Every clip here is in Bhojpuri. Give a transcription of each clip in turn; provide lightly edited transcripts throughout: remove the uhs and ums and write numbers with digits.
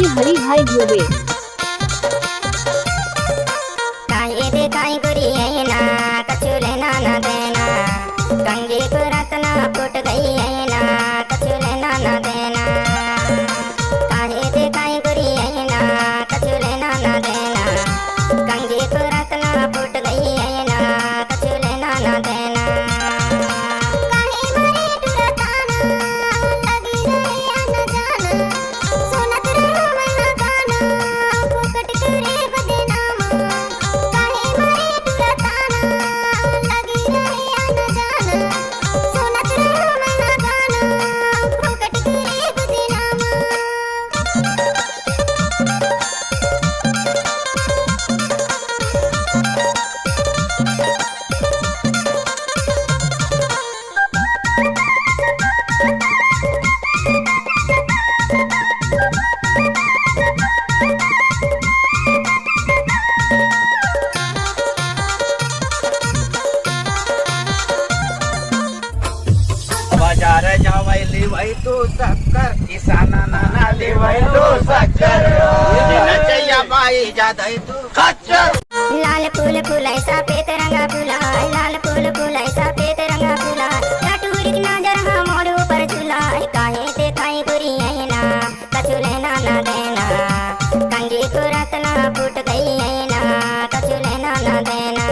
डीजे हरी भाई गोबे। काहे दे काहे गुरी है ना कछु लेना ना देना, गंगे को रत्ना फूट गई है ना कछु लेना ना देना। काहे दे काहे गुरी है ना कछु लेना ना देना, गंगे को रत्ना फूट गई है ना कछु लेना ना देना। काहे मारे टुरताना लगी रही न जाना, सुनत रहो मैं गाना फुकट करे बदनामा। काहे मारे टुरताना लगी रही न जाना, सुनत रहो मैं गाना फुकट करे बदनामा। बाजार जावै लिवै तू शक्कर, किसाना नाना लिवै तू शक्कर, नचैया बाई जादै तू खच्चर। लाल फूल फुलाय सफेद रंगा फुलाय, लाल फूल फुलाय सफेद रंगा फुलाय, लटूरी नजर हमर ऊपर झुलाय। काहे देखाई गुरी है ना कछु लेना ना देना, कंगी को रत्ना फूट गई है ना कछु लेना ना देना।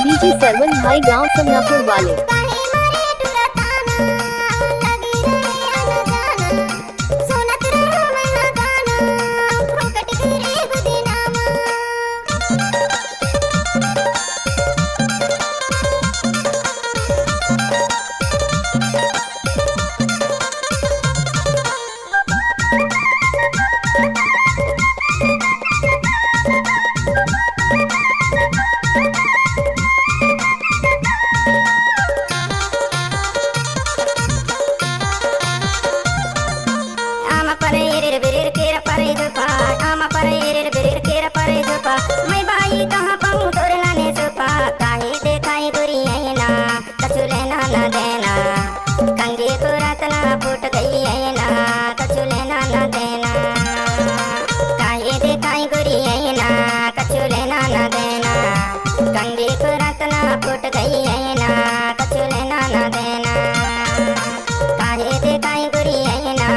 डीजे सरवन भाई गांव समनापुर वाले। मैं भाई कहाँ पाऊँ तोर लाने सुपा, काहे देखाई गुरी है ना कछु लेना ना देना, कंगे को रत्ना फूट गई है ना कछु लेना ना देना। काहे देखाई गुरी है ना कछु लेना ना देना, कंगे को रत्ना फूट गई है ना कछु लेना ना देना। काहे देखाई गुरी है ना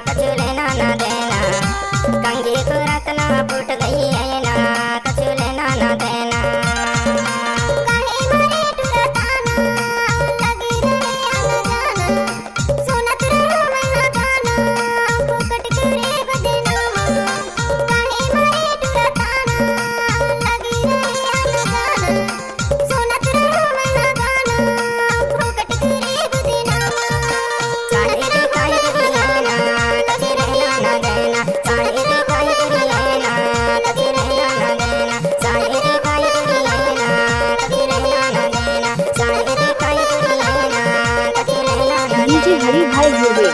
कछु लेना ना देना, कंगे को रत्ना फूट गई है ना कछु लेना ना देना। काहे मारे टुरताना लगी रही न जाना, सुनत रहो मैं गाना फुकट करे बदनामा। काहे मारे टुरताना लगी रही न जाना, सुनत रहो मैं गाना फुकट करे बदनामा। काहे देखाई गुरी है ना कछु लेना ना देना, काहे देखाई गुरी है ना कछु लेना ना देना, काहे देखाई गुरी है ना कछु लेना ना देना, काहे देखाई गुरी है ना कछु लेना ना देना। डीजे हरी भाई गोबे।